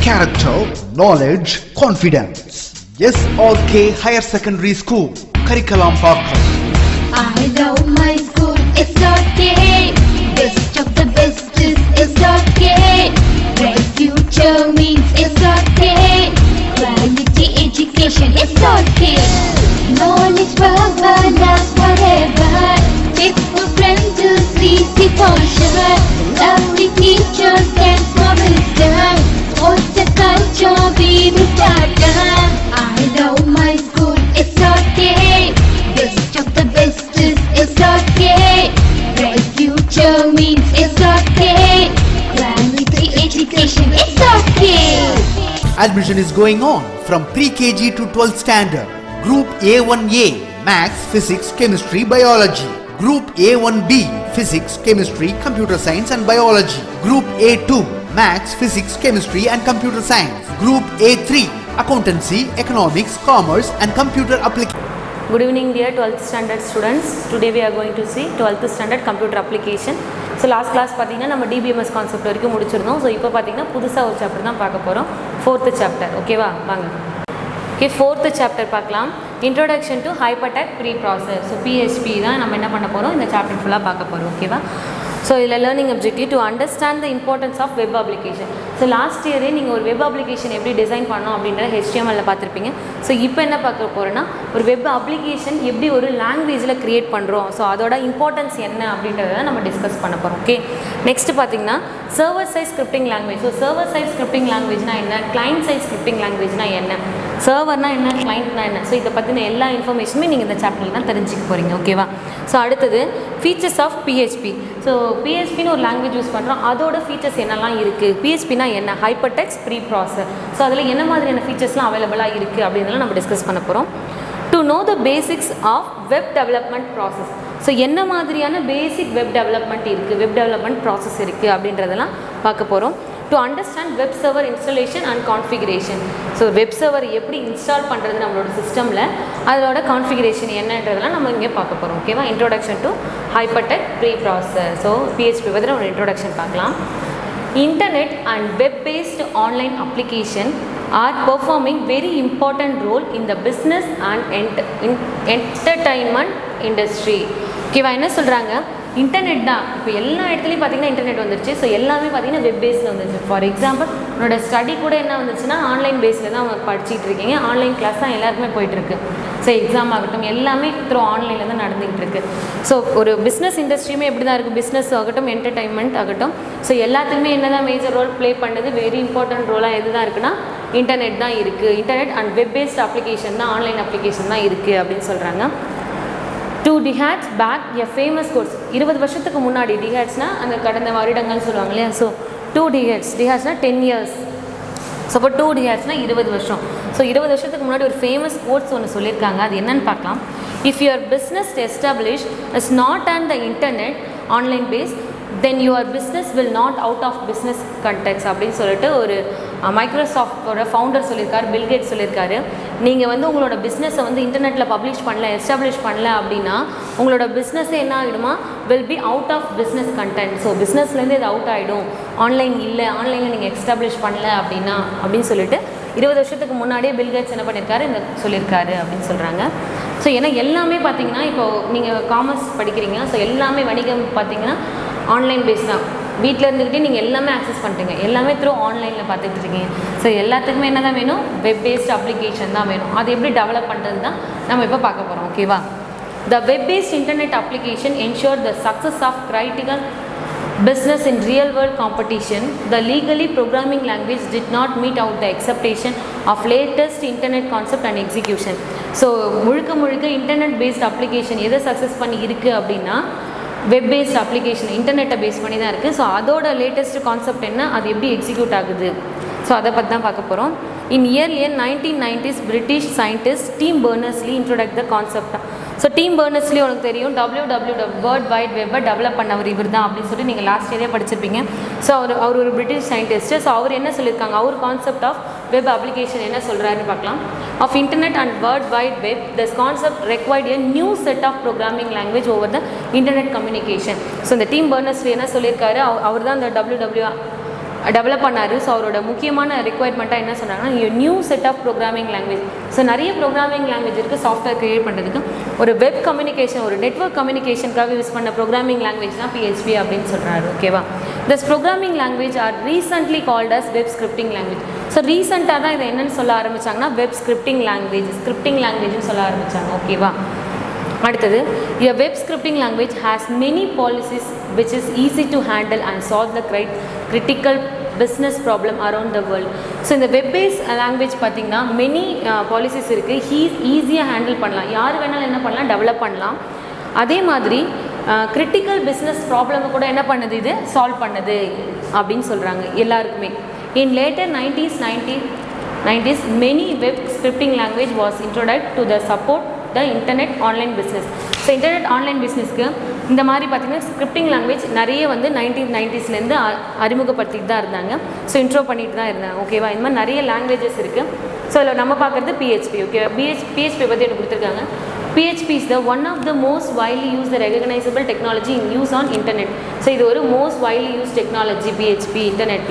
character, knowledge, confidence. SRK Higher Secondary School, Curriculum Parkland. I love my school, SRK. Best of the best is SRK. Bright future means SRK. Quality education, SRK. Knowledge power lasts forever. Faithful friends to see the culture. Lovely teachers and for wisdom. What's the culture we will start? I love my school, SRK. Best of the best is SRK. Bright future means SRK. Quality education, SRK. Admission is going on from pre-KG to 12th standard. Group A1A, Maths, Physics, Chemistry, Biology. Group A1B, Physics, Chemistry, Computer Science and Biology. Group A2, Maths, Physics, Chemistry and Computer Science. Group A3, Accountancy, Economics, Commerce and Computer Application. Good evening dear 12th standard students. Today we are going to see 12th standard computer application. So last class பார்த்தீங்கன்னா நம்ம DBMS concept வரைக்கும் முடிச்சிருந்தோம். So இப்போ பார்த்தீங்கன்னா புதுசாக ஒரு chapter தான் பார்க்க போகிறோம். 4th chapter. ஓகேவா? வாங்க. ஓகே, 4th சாப்டர் பார்க்கலாம். Introduction to hypertext preprocessor. So PHP தான் நம்ம என்ன பண்ண போகிறோம், இந்த சாப்டர் ஃபுல்லாக பார்க்க போகிறோம். ஓகேவா? ஸோ இதில் learning objective to understand the importance of web application. So last இயரே நீங்கள் ஒரு வெப் அப்ளிகேஷன் எப்படி டிசைன் பண்ணணும் அப்படின்றத HTML பார்த்துருப்பீங்க. ஸோ இப்போ என்ன பார்க்க போகிறோன்னா, ஒரு வெப் அப்ளிகேஷன் எப்படி ஒரு லாங்குவேஜில் க்ரியேட் பண்ணுறோம், ஸோ அதோட இம்பார்ட்டன்ஸ் என்ன அப்படின்றத நம்ம டிஸ்கஸ் பண்ண போகிறோம். ஓகே, நெக்ஸ்ட் பார்த்தீங்கன்னா server side scripting language. So server side scripting லாங்குவேஜ்னா என்ன, கிளைண்ட் சைஸ் ஸ்கிரிப்டிங் லாங்குவேஜ்னா என்ன, சர்வர்னா என்ன, கிளைண்ட்னா என்ன, ஸோ இதை பற்றின எல்லா இன்ஃபர்மேஷனுமே நீங்கள் இந்த சாப்டரில் தான் தெரிஞ்சுக்க போகிறீங்க. ஓகேவா? ஸோ அடுத்தது ஃபீச்சர்ஸ் ஆஃப் PHP. ஸோ PHPன்னு ஒரு லாங்குவேஜ் யூஸ் பண்ணுறோம், அதோட ஃபீச்சர்ஸ் என்னெல்லாம் இருக்குது, PHPனா என்ன, ஹைப்பர்டெக்ஸ்ட் ப்ரீ ப்ராசஸ். ஸோ அதில் என்ன மாதிரியான ஃபீச்சர்ஸ்லாம் அவைலபிளாக இருக்குது அப்படின்றலாம் நம்ம டிஸ்கஸ் பண்ண போகிறோம். To know the basics of web development process. So என்ன மாதிரியான பேசிக் வெப் டெவலப்மெண்ட் இருக்குது, வெப் டெவலப்மெண்ட் ப்ராசஸ் இருக்குது அப்படின்றதெல்லாம் பார்க்க போகிறோம். To understand web server installation and configuration. So web server எப்படி இன்ஸ்டால் பண்ணுறது நம்மளோட சிஸ்டமில், அதோட கான்ஃபிகரேஷன் என்னன்றதெல்லாம் நம்ம இங்கே பார்க்க போகிறோம். ஓகேவா? Introduction to hypertext preprocessor. So PHP பற்றி ஒரு இன்ட்ரோடக்ஷன் பார்க்கலாம். Internet and web-based online application are performing very important role in the business and entertainment industry. ஓகேவா? என்ன சொல்கிறாங்க, இன்டர்நெட் தான் இப்போ எல்லா இடத்துலையும் பார்த்தீங்கன்னா இன்டர்நெட் வந்துருச்சு. ஸோ எல்லாமே பார்த்தீங்கன்னா வெப் பேஸில் வந்துருச்சு. ஃபார் எக்ஸாம்பிள் உன்னோட ஸ்டடி கூட என்ன வந்துச்சுன்னா ஆன்லைன் பேஸில் தான் படிச்சுட்டு இருக்கீங்க, ஆன்லைன் கிளாஸ் தான் எல்லாருக்குமே போயிட்டுருக்கு. ஸோ எக்ஸாம் ஆகட்டும் எல்லாமே த்ரூ ஆன்லைனில் தான் நடந்துகிட்டு இருக்குது. ஸோ ஒரு பிஸ்னஸ் இண்டஸ்ட்ரியுமே எப்படி தான் இருக்குது, பிஸ்னஸ் ஆகட்டும் என்டர்டைன்மெண்ட் ஆகட்டும், ஸோ எல்லாத்துக்குமே என்ன தான் மேஜர் ரோல் ப்ளே பண்ணுறது, வெரி இம்பார்ட்டன்ட் ரோலாக எது தான் இருக்குன்னா இன்டர்நெட் தான் இருக்குது. Internet and web based application தான், ஆன்லைன் அப்ளிகேஷன் தான் இருக்குது அப்படின்னு சொல்கிறாங்க. 2 decades back a famous course. 20 வருஷத்துக்கு முன்னாடி, டிஹேட்ஸ்னால் அந்த கடந்த வருடங்கள் சொல்லுவாங்க இல்லையா. So 2 decades, டிஹேட்ஸ்னால் 10 years. ஸோ இப்போ 2 decadesனால் 20 வருஷம். ஸோ 20 வருஷத்துக்கு முன்னாடி ஒரு ஃபேமஸ் கோர்ஸ் ஒன்று சொல்லியிருக்காங்க, அது என்னன்னு பார்க்கலாம். If your business establish is not on the internet online base then your business will not out of business contacts அப்படின்னு சொல்லிட்டு ஒரு மைக்ரோசாஃப்டோட ஃபவுண்டர் சொல்லியிருக்காரு, பில்கேட்ஸ் சொல்லியிருக்காரு. நீங்கள் வந்து உங்களோட பிஸ்னஸை வந்து இன்டர்நெட்டில் பப்ளிஷ் பண்ணல, எஸ்டாப்ளிஷ் பண்ணல அப்படின்னா உங்களோட பிஸ்னஸே என்ன ஆகிடுமா, will be out of business content. So பிஸ்னஸ்லேருந்து இது அவுட் ஆகிடும், ஆன்லைன் இல்லை, ஆன்லைனில் நீங்கள் எஸ்டாப்ளிஷ் பண்ணல அப்படின்னா அப்படின்னு சொல்லிட்டு 20 வருஷத்துக்கு முன்னாடியே பில்கேட்ஸ் என்ன பண்ணியிருக்காரு, இந்த சொல்லியிருக்காரு அப்படின்னு சொல்கிறாங்க. ஸோ ஏன்னா எல்லாமே பார்த்தீங்கன்னா இப்போது நீங்கள் காமர்ஸ் படிக்கிறீங்க, ஸோ எல்லாமே வணிகம் பார்த்தீங்கன்னா ஆன்லைன் பேஸ் தான். வீட்டில் இருந்துக்கிட்டே நீங்கள் எல்லாமே ஆக்சஸ் பண்ணிட்டீங்க, எல்லாமே த்ரூ ஆன்லைனில் பார்த்துட்டு இருக்கீங்க. ஸோ எல்லாத்துக்குமே என்ன தான் வேணும், வெப் பேஸ்ட் அப்ளிகேஷன் தான் வேணும். அது எப்படி டெவலப் பண்ணுறது தான் நம்ம இப்போ பார்க்க போகிறோம். ஓகேவா? The web based internet application ensure the success of critical business in real world competition. The legally programming language did not meet out the expectation of latest internet concept and execution. So முழுக்க internet based application எதை success பண்ணி இருக்குது அப்படின்னா web based application, இன்டர்நெட்டை base பண்ணி தான் இருக்குது. So அதோட latest concept என்ன, அது எப்படி எக்ஸிக்யூட் ஆகுது, ஸோ அதை பற்றி தான் பார்க்க போகிறோம். In early 1990s British scientist Tim Berners Lee introduce the concept. So Tim Berners Lee உனக்கு தெரியும், WWW வேர்ல்ட் வைட் வெப்பை டெவலப் பண்ணவர் இவர் தான் அப்படின்னு சொல்லிட்டு நீங்கள் லாஸ்ட் இயரே படிச்சிருப்பீங்க. ஸோ அவர் ஒரு பிரிட்டிஷ் சயின்டிஸ்ட்டு. ஸோ அவர் என்ன சொல்லியிருக்காங்க, அவர் கான்செப்ட் ஆஃப் வெப் அப்ளிகேஷன் என்ன சொல்கிறாருன்னு பார்க்கலாம். Of internet and world wide web this concept required a new set of programming language over the internet communication. So இந்த டீம் பெர்னர்ஸ்லி என்ன சொல்லியிருக்காரு, அவர் தான் இந்த டெவலப் பண்ணார். ஸோ அவரோட முக்கியமான ரெக்குயர்மெண்ட்டாக என்ன சொன்னாங்கன்னா new set of programming language. So நிறைய ப்ரோக்ராமிங் லாங்குவேஜ் இருக்குது. சாஃப்ட்வேர் க்ரியேட் பண்ணுறதுக்கு ஒரு வெப் கம்யூனிகேஷன், ஒரு நெட்வொர்க் கம்யூனிகேஷனுக்காக யூஸ் பண்ண ப்ரோக்ராமிங் லாங்குவேஜ் தான் PHP அப்படின்னு சொல்கிறாரு. ஓகேவா? This programming language are recently called as web scripting language. So ரீசெண்டாக தான் இதை என்னென்னு சொல்ல ஆரம்பித்தாங்கன்னா வெப் ஸ்கிரிப்டிங் லாங்குவேஜ்னு சொல்ல ஆரம்பித்தாங்க. ஓகேவா? அடுத்தது, a web scripting language has many policies which is easy to handle and solve the critical business problem around the world. So இந்த வெப் பேஸ் லாங்குவேஜ் பார்த்திங்கன்னா மெனி பாலிசிஸ் இருக்குது. ஈஸியாக ஹேண்டில் பண்ணலாம். யார் வேணாலும் என்ன பண்ணலாம், டெவலப் பண்ணலாம். அதே மாதிரி கிரிட்டிக்கல் பிஸ்னஸ் ப்ராப்ளமை கூட என்ன பண்ணுது, இது சால்வ் பண்ணுது அப்படின்னு சொல்கிறாங்க எல்லாருக்குமே. இன் later 90s many web scripting language was introduced to the support the internet online business. So internet online பிஸ்னஸ்க்கு இந்த மாதிரி பார்த்திங்கன்னா ஸ்கிரிப்டிங் லாங்குவேஜ் நிறைய வந்து 1990ஸ்லேருந்து அறிமுகப்படுத்திட்டு தான் இருந்தாங்க. ஸோ இன்ட்ரோ பண்ணிட்டு தான் இருந்தாங்க. ஓகேவா? இந்த மாதிரி நிறைய லாங்குவேஜஸ் இருக்குது. ஸோ இதில் நம்ம பார்க்குறது PHP. ஓகேவா? PHP பற்றி எனக்கு கொடுத்துருக்காங்க. PHP is the one of the most widely used recognizable technology in use on internet. So இது ஒரு most widely use technology PHP. Internet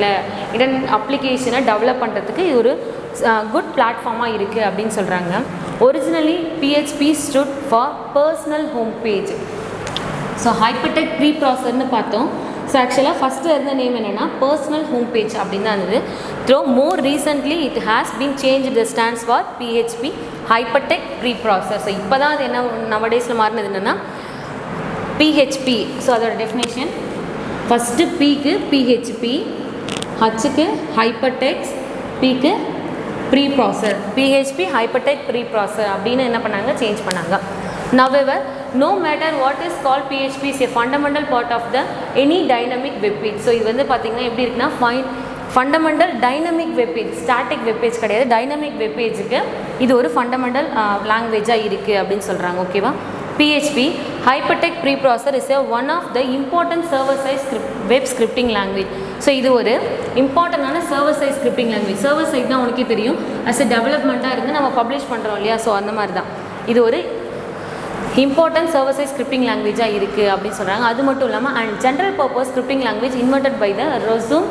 அப்ளிகேஷனை டெவலப் பண்ணுறதுக்கு இது ஒரு குட் பிளாட்ஃபார்மாக இருக்குது அப்படின்னு சொல்கிறாங்க. Originally PHP stood for personal home page. So hypertext ப்ரீ ப்ராசர்னு பார்த்தோம். ஸோ ஆக்சுவலாக ஃபஸ்ட்டு இருந்த நேம் என்னென்னா பர்சனல் ஹோம் பேஜ் அப்படின்னு தான் இருந்தது. More recently it has been change the stands for PHP hypertext preprocessor. So இப்போ தான் அது என்ன நவடேஸில் மாறினது என்னென்னா PHP. ஸோ அதோட டெஃபினேஷன் ஃபஸ்ட்டு Pக்கு PHP, Hக்கு ஹைப்பர்டெக்ஸ், Pக்கு preprocessor. PHP hypertext preprocessor அப்படின்னு என்ன பண்ணாங்க, சேஞ்ச் பண்ணாங்க. However, no matter what is called, PHP is a fundamental part of the any dynamic web page. So இது வந்து பார்த்திங்கன்னா எப்படி இருக்குன்னா fundamental dynamic web page, static web page கிடையாது, டைனமிக் வெப் பேஜுக்கு இது ஒரு ஃபண்டமெண்டல் லாங்குவேஜாக இருக்குது அப்படின்னு சொல்கிறாங்க. ஓகேவா? PHP hypertext preprocessor is one of the important server side web scripting language. So இது ஒரு இம்பார்ட்டண்டான server side scripting language. Server side தான் உனக்கே தெரியும், அஸ் எ டெவலப்மெண்ட்டாக இருந்து நம்ம பப்ளிஷ் பண்ணுறோம் இல்லையா? ஸோ அந்த மாதிரி தான் இது ஒரு இம்பார்ட்டன்ட் சர்வர் சைஸ் ஸ்கிரிப்டிங் லாங்குவேஜாக இருக்குது அப்படின்னு சொல்கிறாங்க. அது மட்டும் இல்லாமல் and general purpose scripting language invented by the Rasmus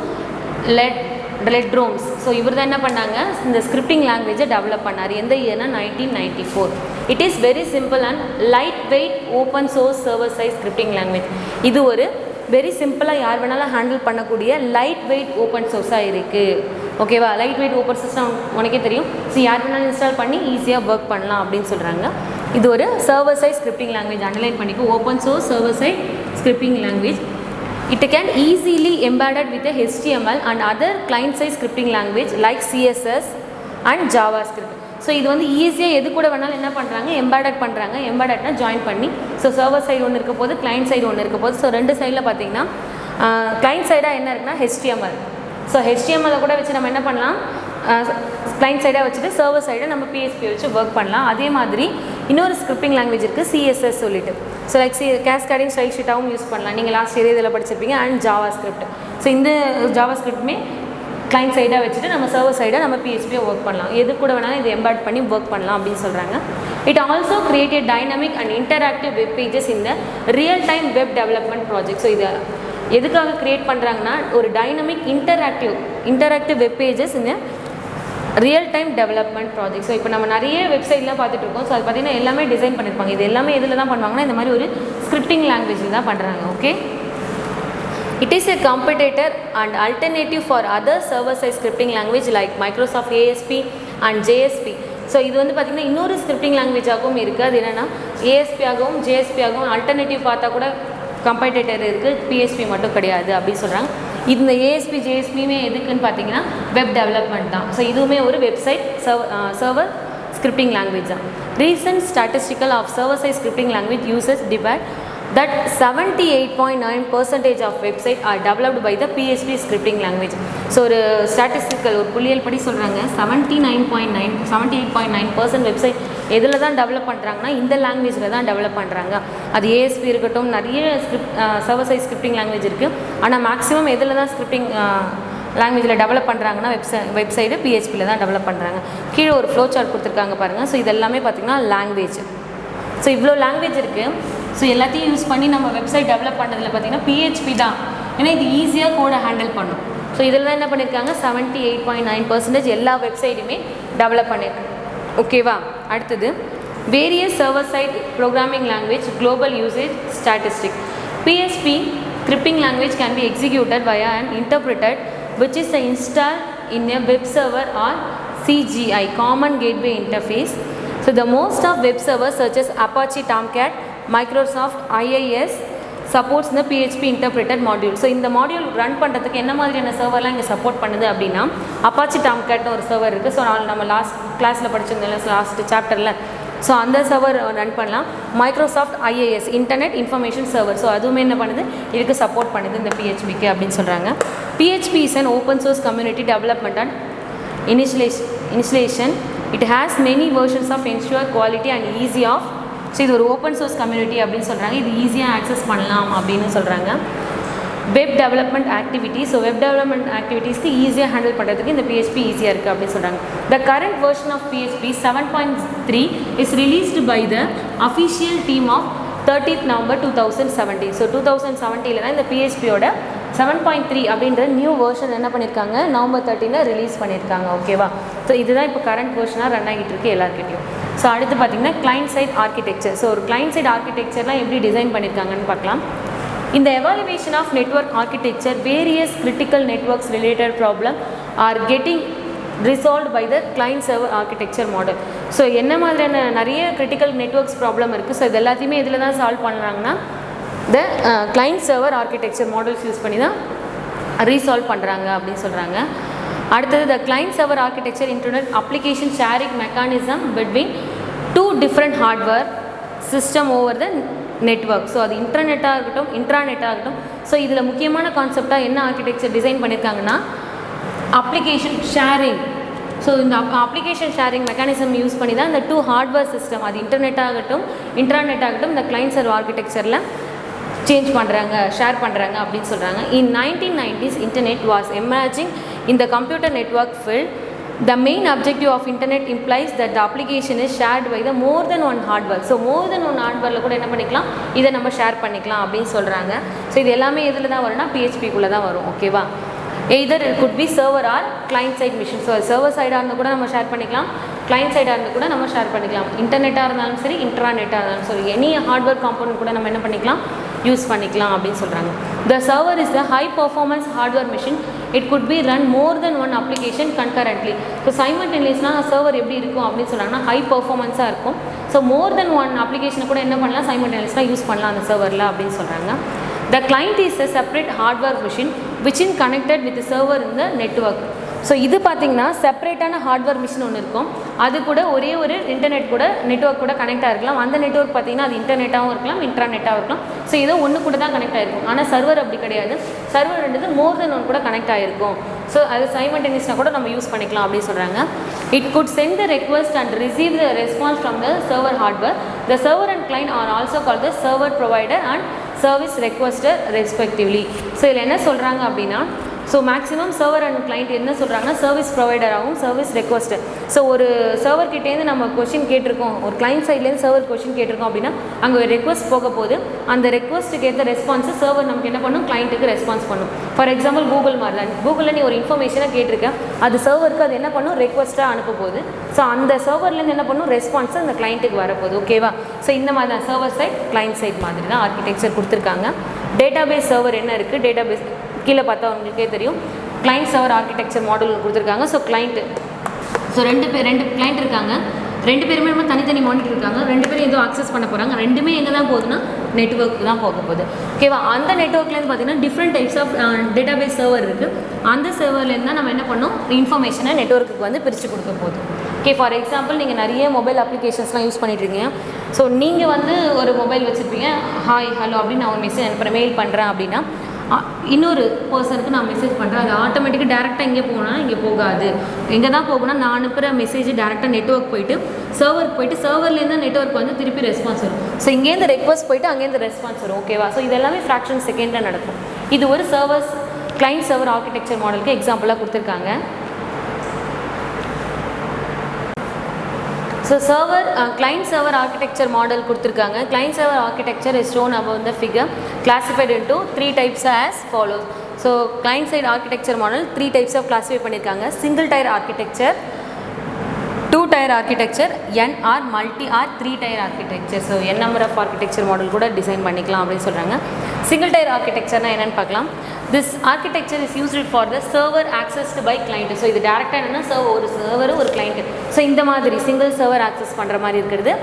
Lerdorf. So இவர் தான் என்ன பண்ணாங்க, இந்த ஸ்கிரிப்டிங் லாங்குவேஜை டெவலப் பண்ணார். எந்த இயர்னா 1994. It is very simple and light weight open source server side scripting language. இது ஒரு வெரி சிம்பிளாக யார் வேணாலும் ஹேண்டில் பண்ணக்கூடிய லைட் வெயிட் ஓப்பன் சோர்ஸாக இருக்குது. ஓகேவா? லைட் வெயிட் ஓப்பன் சோர்ஸ்னால் உனக்கே தெரியும். ஸோ யார் வேணாலும் இன்ஸ்டால் பண்ணி ஈஸியாக ஒர்க் பண்ணலாம் அப்படின்னு சொல்கிறாங்க. இது ஒரு server side scripting language. Underline பண்ணிக்கோ, open source server side scripting language. It can easily embedded with a HTML and other client side scripting language like CSS and JavaScript. So இது வந்து ஈஸியாக எது கூட வேணாலும் என்ன பண்ணுறாங்க, எம்பேடட் பண்ணுறாங்க. எம்பேடட்னா ஜாயின் பண்ணி. ஸோ சர்வர் சைடு ஒன்று இருக்க போது, கிளைண்ட் சைடு ஒன்று இருக்க போது. ஸோ ரெண்டு சைடில் பார்த்தீங்கன்னா கிளைண்ட் சைடாக என்ன இருக்குன்னா HTML. ஸோ HTML கூட வச்சு நம்ம என்ன பண்ணலாம், கிளைண்ட் சைடாக வச்சுட்டு சர்வர் சைடை நம்ம PHP வச்சு ஒர்க் பண்ணலாம். அதே மாதிரி இன்னொரு ஸ்கிரிப்டிங் லாங்குவேஜ் இருக்குது CSS சொல்லிட்டு. ஸோ லைக் கேஸ்கேடிங் ஸ்டைல் ஷீட்டாகவும் யூஸ் பண்ணலாம். நீங்கள் லாஸ்ட் இயர் இதில் படிச்சிருப்பீங்க. And JavaScript. ஸோ இந்த JavaScriptமே கிளைண்ட் சைடாக வச்சுட்டு நம்ம சர்வர் சைடாக நம்ம PHP ஒர்க் பண்ணலாம். எது கூட வேணாலும் இதை எம்பேட் பண்ணி ஒர்க் பண்ணலாம் அப்படின்னு சொல்கிறாங்க. It also created dynamic and interactive web pages இந்த real time web development project. So இதை எதுக்காக க்ரியேட் பண்ணுறாங்கன்னா ஒரு டைனமிக் இன்டராக்டிவ் வெப் பேஜஸ் இந்த real time development project. So இப்போ நம்ம நிறைய வெப்சைட்லாம் பார்த்துட்டு இருக்கோம். ஸோ அது பார்த்திங்கன்னா எல்லாமே டிசைன் பண்ணியிருப்பாங்க. இது எல்லாமே எதில் தான் பண்ணுவாங்கன்னா இந்த மாதிரி ஒரு ஸ்கிரிப்டிங் லாங்குவேஜில் தான் பண்ணுறாங்க. Okay, it is a competitor and alternative for other server side scripting language like Microsoft ASP and JSP. So இது வந்து பார்த்திங்கன்னா இன்னொரு ஸ்கிரிப்டிங் லாங்குவேஜாகவும் இருக்குது. அது என்னென்னா ASP ஆகவும் JSP ஆகவும் அல்டர்னேட்டிவ் பார்த்தா கூட காம்படிட்டர் இருக்குது, PHP மட்டும் கிடையாது அப்படின்னு சொல்கிறாங்க. இந்த ASP JSPயுமே எதுக்குன்னு பார்த்தீங்கன்னா வெப் டெவலப்மெண்ட் தான். ஸோ இதுவுமே ஒரு வெப்சைட் சர்வர் ஸ்கிரிப்டிங் லாங்குவேஜ் தான். Recent statistical of server side scripting language users debate that 78.9% of website are developed by the PHP scripting language. So ஒரு ஸ்டாட்டிஸ்டிக்கல் ஒரு புள்ளியல் படி சொல்கிறாங்க 78.9% வெப்சைட் எதில் தான் டெவலப் பண்ணுறாங்கன்னா இந்த லாங்குவேஜில் தான் டெவலப் பண்ணுறாங்க. அது ASP இருக்கட்டும், நிறைய சர்வர் சைட் ஸ்கிரிப்டிங் லாங்குவேஜ் இருக்குது. ஆனால் மேக்ஸிமம் எதில் தான் ஸ்கிரிப்டிங் லாங்குவேஜில் டெவலப் பண்ணுறாங்கன்னா வெப்சைட்டு PHPயில் தான் டெவலப் பண்ணுறாங்க. கீழே ஒரு ஃப்ளோ சார்ட் கொடுத்துருக்காங்க பாருங்கள். ஸோ இது எல்லாமே பார்த்திங்கன்னா லாங்குவேஜ். ஸோ இவ்வளோ லாங்குவேஜ் இருக்குது. ஸோ எல்லாத்தையும் யூஸ் பண்ணி நம்ம வெப்சைட் டெவலப் பண்ணதில் பார்த்திங்கன்னா PHP தான். ஏன்னா இது ஈஸியாக கோடை ஹேண்டில் பண்ணும். ஸோ இதில் தான் என்ன பண்ணியிருக்காங்க 78.9% எல்லா வெப்சைட்டுமே டெவலப் பண்ணியிருக்காங்க. ஓகேவா? அடுத்தது various server side programming language global usage statistic. PHP scripting language can be executed via an interpreter which is installed in a web server or CGI, Common Gateway Interface. So the most of web servers such as Apache Tomcat, Microsoft IIS supports the PHP interpreted module. So இந்த module run பண்ணுறதுக்கு என்ன மாதிரியான சர்வர்லாம் இங்கே support பண்ணுது அப்படின்னா Apache டாம்கேட்னு ஒரு server இருக்குது. So நம்ம லாஸ்ட் கிளாஸில் படிச்சிருந்தோம்ல, லாஸ்ட் சாப்டரில், ஸோ அந்த சர்வர் ரன் பண்ணலாம். Microsoft IIS internet information server, so அதுவுமே என்ன பண்ணுது, இதுக்கு சப்போர்ட் பண்ணுது இந்த PHPக்கு அப்படின்னு சொல்கிறாங்க. PHP is an open source community development and initiation. It has many versions of ensure quality and easy of. So இது ஒரு ஓப்பன் சோர்ஸ் கம்யூனிட்டி அப்படின்னு சொல்கிறாங்க. இது ஈஸியாக ஆக்சஸ் பண்ணலாம் அப்படின்னு சொல்கிறாங்க. Web development activity, so web development ஆக்டிவிட்டீஸ்க்கு ஈஸியாக ஹேண்டில் பண்ணுறதுக்கு இந்த PHP ஈஸியாக இருக்குது அப்படின்னு சொல்கிறாங்க. The current version of PHP 7.3 is released by the official team of 30th November 2017. So 2017 தான் இந்த PHPயோட 7.3 அப்படின்ற நியூ வெர்ஷன் என்ன பண்ணியிருக்காங்க, November 13 ரிலீஸ் பண்ணியிருக்காங்க. ஓகேவா? ஸோ இதுதான் இப்போ கரண்ட் வெர்ஷனாக ரன் ஆகிட்டு இருக்கு எல்லாருக்கிட்டையும். ஸோ அடுத்து பார்த்திங்கன்னா கிளைண்ட் சைட் ஆர்கிடெக்சர். ஸோ ஒரு கிளைண்ட் சைட் ஆர்கிடெக்சர்லாம் எப்படி டிசைன் பண்ணியிருக்காங்கன்னு பார்க்கலாம். இந்த evaluation of network architecture various critical networks related problem are getting resolved by the client server architecture model. So என்ன மாதிரியான நிறைய கிரிட்டிக்கல் நெட்வொர்க்ஸ் ப்ராப்ளம் இருக்குது. ஸோ இது எல்லாத்தையுமே இதில் தான் சால்வ் பண்ணுறாங்கன்னா the client server architecture models use பண்ணி தான் ரீசால்வ் பண்ணுறாங்க அப்படின்னு சொல்கிறாங்க. அடுத்தது the client server architecture internet application sharing mechanism between 2 different hardware system over the network. So அது இன்டர்நெட்டாக இருக்கட்டும், இன்ட்ராநெட்டாக இருக்கட்டும். ஸோ இதில் முக்கியமான கான்செப்டாக என்ன ஆர்கிடெக்சர் டிசைன் பண்ணியிருக்காங்கன்னா அப்ளிகேஷன் ஷேரிங். ஸோ இந்த அப்ளிகேஷன் ஷேரிங் மெக்கானிசம் யூஸ் பண்ணி தான் இந்த 2 ஹார்ட்வேர் சிஸ்டம், அது இன்டர்நெட்டாகட்டும் இன்ட்ராநெட்டாகட்டும், இந்த கிளைண்ட் சர்வர் ஆர்கிடெக்சரில் சேஞ்ச் பண்ணுறாங்க, ஷேர் பண்ணுறாங்க அப்படின்னு சொல்கிறாங்க. இன் 1990s internet was emerging in the computer network field. The main objective of internet implies that the application is shared by the more than one hardware. So more than one hardwareல கூட என்ன பண்ணிக்கலாம், இதை நம்ம share பண்ணிக்கலாம் அப்படின்னு சொல்கிறாங்க. So இது எல்லாமே எதில் தான் வரும்னா PHPக்குள்ளே தான் வரும். ஓகேவா? Either it could be server or client side machine. So server சைடாக இருந்தால் கூட நம்ம ஷேர் பண்ணிக்கலாம், கிளைண்ட் சைடாக இருந்தால் கூட நம்ம ஷேர் பண்ணிக்கலாம். இன்டர்நெட்டாக இருந்தாலும் சரி, இன்ட்ராநெட்டாக இருந்தாலும் சரி, எனி ஹார்ட்வேர் காம்பவுண்ட் கூட நம்ம என்ன பண்ணிக்கலாம், யூஸ் பண்ணிக்கலாம் அப்படின்னு சொல்கிறாங்க. The server is the high performance hardware machine. It could be run more than one application concurrently. So சைமல்டேனியஸ்னால் சர்வர் எப்படி இருக்கும் அப்படின்னு சொன்னாங்கன்னா ஹை பர்ஃபார்மன்ஸாக இருக்கும். ஸோ மோர் தென் ஒன் அப்ளிகேஷனை கூட என்ன பண்ணலாம், சைமல்டேனியஸ்னாக யூஸ் பண்ணலாம் அந்த சர்வரில் அப்படின்னு சொல்கிறாங்க. The client is a separate hardware machine which is connected with the server in the network. So இது பார்த்திங்கன்னா செப்பரேட்டான ஹார்ட்வேர் மிஷின் ஒன்று இருக்கும், அது கூட ஒரே ஒரு இன்டர்நெட் கூட நெட்வொர்க் கூட கனெக்ட் ஆகிருக்கலாம். அந்த நெட்வொர்க் பார்த்திங்கன்னா அது இன்டர்நெட்டாகவும் இருக்கலாம், இன்ட்ராநெட்டாகவும் இருக்கலாம். ஸோ ஏதோ ஒன்று கூட தான் கனெக்ட் ஆகிருக்கும். ஆனால் சர்வர் அப்படி கிடையாது. சர்வர்ன்றது மோர் தென் ஒன் கூட கனெக்ட் ஆகிருக்கும். ஸோ அது சைமல்டேனியஸாக கூட நம்ம யூஸ் பண்ணிக்கலாம் அப்படின்னு சொல்கிறாங்க. It could send the request and receive the response from the server hardware. The server and client are also call the server provider and service requester respectively. So இதில் என்ன சொல்கிறாங்க அப்படின்னா, so maximum server and client என்ன சொல்கிறாங்கன்னா service ப்ரொவைடராகவும் service requester. So ஒரு சர்வர்கிட்டேருந்து நம்ம கொஷின் கேட்டிருக்கோம், ஒரு கிளைண்ட் சைட்லேருந்து சர்வர் கொஷின் கேட்டிருக்கோம் அப்படின்னா அங்கே ஒரு ரெக்வஸ்ட் போக போது அந்த ரெக்வஸ்ட்டுக்கு ஏற்ற ரெஸ்பான்ஸு சர்வர் நமக்கு என்ன பண்ணும், கிளைண்ட்டுக்கு ரெஸ்பான்ஸ் பண்ணும். ஃபார் எக்ஸாம்பிள் கூகுள் மாதிரி தான், கூகுளில் நீ ஒரு இன்ஃபர்மேஷனை கேட்டிருக்கேன், அது சர்வருக்கு அது என்ன பண்ணும், ரெக்வஸ்ட்டாக அனுப்ப போகுது. ஸோ அந்த சர்வர்லேருந்து என்ன பண்ணும், ரெஸ்பான்ஸ் அந்த கிளைண்ட்டுக்கு வரப்போகுது. ஓகேவா? ஸோ இந்த மாதிரி தான் சர்வர் சைட் கிளைண்ட் சைட் மாதிரி தான் ஆர்கிடெக்சர் கொடுத்துருக்காங்க. டேட்டாபேஸ் சர்வர் என்ன இருக்குது, டேட்டாபேஸ் கீழே பார்த்தா உங்களுக்கே தெரியும், கிளைண்ட் சர்வர் ஆர்கிடெக்சர் மாடல் கொடுத்துருக்காங்க. ஸோ கிளைண்ட்டு, ஸோ ரெண்டு கிளைண்ட் இருக்காங்க, ரெண்டு பேருமே நம்ம தனித்தனி மானிட்டர் இருக்காங்க, ரெண்டு பேரும் எதுவும் ஆக்சஸ் பண்ண போகிறாங்க, ரெண்டுமே எங்கே தான் போகுதுன்னா நெட்வொர்க் தான் போக போகுது. ஓகேவா? அந்த நெட்வொர்க்லேருந்து பார்த்தீங்கன்னா different types of database server இருக்குது. அந்த சர்வர்லேருந்து தான் நம்ம என்ன பண்ணோம், இன்ஃபர்மேஷனை நெட்வொர்க்குக்கு வந்து பிரித்து கொடுக்க போகுது. ஓகே, ஃபார் எக்ஸாம்பிள் நீங்கள் நிறைய மொபைல் அப்ளிகேஷன்ஸ்லாம் யூஸ் பண்ணிட்டுருக்கீங்க. ஸோ நீங்கள் வந்து ஒரு மொபைல் வச்சுருப்பீங்க, ஹாய் ஹலோ அப்படின்னு நான் ஒரு மெசேஜ் அனுப்புகிறேன், மெயில் பண்ணுறேன் அப்படின்னா இன்னொரு பர்சனுக்கு நான் மெசேஜ் பண்ணுறேன், அது ஆட்டோமேட்டிக்காக டேரெக்டாக எங்கே போனால் இங்கே போகாது. எங்கே தான் போகணும்னா நான் அனுப்புகிற மெசேஜ் டேரெக்டாக நெட்வொர்க் போயிட்டு சர்வருக்கு போயிட்டு சர்வர்லேருந்து நெட்வொர்க் வந்து திருப்பி ரெஸ்பான்ஸ் வரும். ஸோ இங்கேருந்து ரெக்வஸ்ட் போயிட்டு அங்கேருந்து ரெஸ்பான்ஸ் வரும். ஓகேவா? ஸோ இதெல்லாமே ஃப்ராக்ஷன் செகண்டில் நடக்கும். இது ஒரு சர்வர்ஸ் கிளைண்ட் சர்வர் ஆர்கிடெக்சர் மாடலுக்கு எக்ஸாம்பிளாக கொடுத்துருக்காங்க. So client server architecture model கொடுத்துருக்காங்க. client server architecture is shown above the figure, classified into 3 types as follows. So client side architecture model 3 types of classify பண்ணியிருக்காங்க. Single tier architecture, 2 tier architecture, N or multi or 3 tier architecture. So N number of architecture model கூட design பண்ணிக்கலாம் அப்படின்னு சொல்கிறாங்க. Single tier ஆர்கிடெக்சர்னா என்னென்னு பார்க்கலாம். This architecture is used for the server accessed by client. So இது டேரெக்டாக என்னென்னா ஒரு சர்வர் ஒரு கிளைண்ட். ஸோ இந்த மாதிரி சிங்கிள் சர்வர் ஆக்சஸ் பண்ணுற மாதிரி இருக்கிறது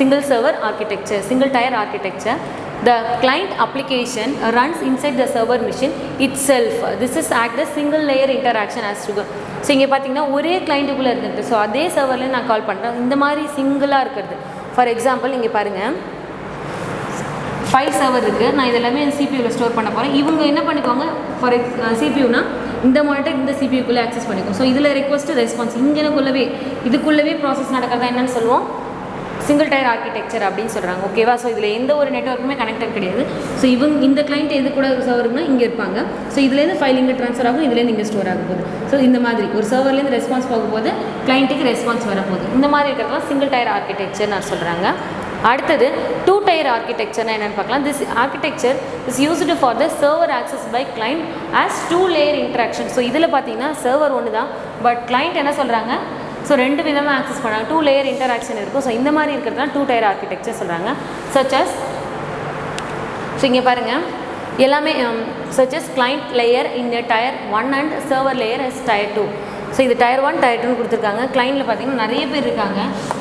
single server architecture, single tier architecture. The client application runs inside the server machine itself. This is act as single layer interaction as to. So இங்கே பார்த்தீங்கன்னா ஒரே கிளைண்ட்டுக்குள்ளே இருக்குது. ஸோ அதே சர்வரில் நான் கால் பண்ணுறேன். இந்த மாதிரி சிங்கிளாக இருக்கிறது. ஃபார் எக்ஸாம்பிள் இங்கே பாருங்கள், 5 சர்வர் இருக்குது. நான் இதெல்லாமே சிபியூவில் ஸ்டோர் பண்ண போகிறேன். இவங்க என்ன பண்ணிக்கோங்க, ஃபார் சிபியூனா இந்த மானிட்டர் இந்த சிபியூக்குள்ளே ஆக்சஸ் பண்ணிக்கும். ஸோ இதில் ரெக்வஸ்ட்டு ரெஸ்பான்ஸ் இங்கேக்குள்ளவே இதுக்குள்ளவே ப்ராசஸ் நடக்கிறதா என்னென்னு சொல்லுவோம், சிங்கிள் டயர் ஆர்கிடெக்சர் அப்படின்னு சொல்கிறாங்க. ஓகேவா? ஸோ இதில் எந்த ஒரு நெட்வொர்க்குமே கனெக்டட் கிடையாது. ஸோ இந்த கிளைண்ட் எது கூட சர்வருக்குனா இங்கே இருப்பாங்க. ஸோ இதுலேருந்து ஃபைல் இங்கே ட்ரான்ஸ்ஃபர் ஆகும், இதுலேருந்து இங்கே ஸ்டோர் ஆக போகுது. ஸோ இந்த மாதிரி ஒரு சர்வர்லேருந்து ரெஸ்பான்ஸ் போகும்போது கிளைண்ட்டுக்கு ரெஸ்பான்ஸ் வரப்போகுது. இந்த மாதிரி இருக்கிறதுலாம் சிங்கிள் டயர் ஆர்கிடெக்சர் நான் சொல்கிறாங்க. அடுத்தது 2 டயர் ஆர்கிடெக்சர்னா என்னென்னு பார்க்கலாம். This architecture is used for the server access by client as 2 layer interaction. So இதில் பார்த்தீங்கன்னா சர்வர் ஒன்று தான், பட் கிளைண்ட் என்ன சொல்கிறாங்க, ஸோ 2 விதமாக ஆக்சஸ் பண்ணாங்க, 2 லேயர் இன்டராக்ஷன் இருக்கும். ஸோ இந்த மாதிரி இருக்கிறது தான் 2 டயர் ஆர்கிடெக்சர் சொல்கிறாங்க. சச்சஸ், ஸோ இங்கே பாருங்கள் எல்லாமே such as client layer in tier 1 and server layer is tier 2. So இது டயர் 1 டயர் 2 கொடுத்துருக்காங்க. கிளைண்டில் பார்த்தீங்கன்னா நிறைய பேர் இருக்காங்க,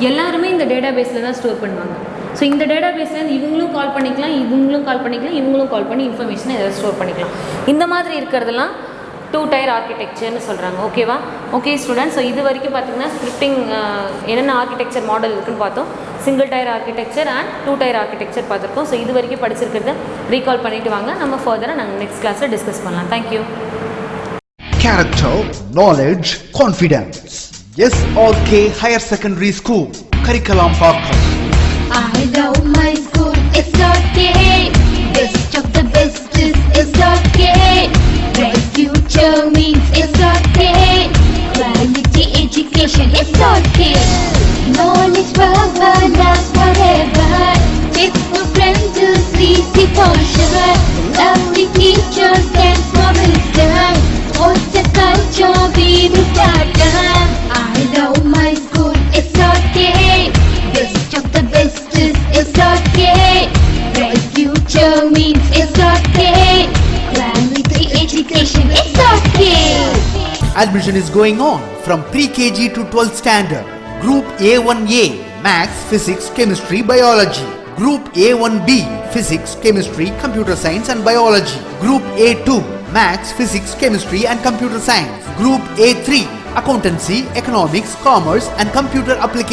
எல்லாருமே இந்த டேட்டா பேஸில் தான் ஸ்டோர் பண்ணுவாங்க. ஸோ இந்த டேட்டா பேஸ்லேருந்து இவங்களும் கால் பண்ணிக்கலாம், இவங்களும் கால் பண்ணிக்கலாம், இவங்களும் கால் பண்ணி இன்ஃபர்மேஷனை எதாவது ஸ்டோர் பண்ணிக்கலாம். இந்த மாதிரி இருக்கிறதெல்லாம் 2 டயர் ஆர்கிடெக்சர்னு சொல்கிறாங்க. ஓகேவா? ஓகே ஸ்டூடெண்ட்ஸ், ஸோ இது வரைக்கும் பார்த்தீங்கன்னா ஸ்கிரிப்டிங் என்னென்ன ஆர்கிடெக்சர் மாடல் இருக்குன்னு பார்த்தோம். Single tier architecture and 2 tier architecture பார்த்துருக்கோம். ஸோ இது வரைக்கும் படிச்சிருக்கிறத ரீகால் பண்ணிட்டு வாங்க, நம்ம ஃபர்தராக நாங்கள் நெக்ஸ்ட் கிளாஸில் டிஸ்கஸ் பண்ணலாம். Thank you. Character, knowledge, confidence. SRK Higher Secondary School, Curriculum Park. I love my school, it's okay. Best of the best is okay. Bright future means it's okay. Quality education, it's okay. Knowledge forever, last forever. Faithful friends to see the posture. Lovely teachers and for wisdom. What's the culture we will start? I love my school, it's okay. Best of the best is okay. Bright future means it's okay. Quality education, it's okay. Admission is going on from pre-KG to 12th standard. Group A1A, Maths, Physics, Chemistry, Biology. Group A1B, Physics, Chemistry, Computer Science and Biology. Group A2, Maths, Physics, Chemistry and Computer Science. Group A3, Accountancy, Economics, Commerce and Computer Applications.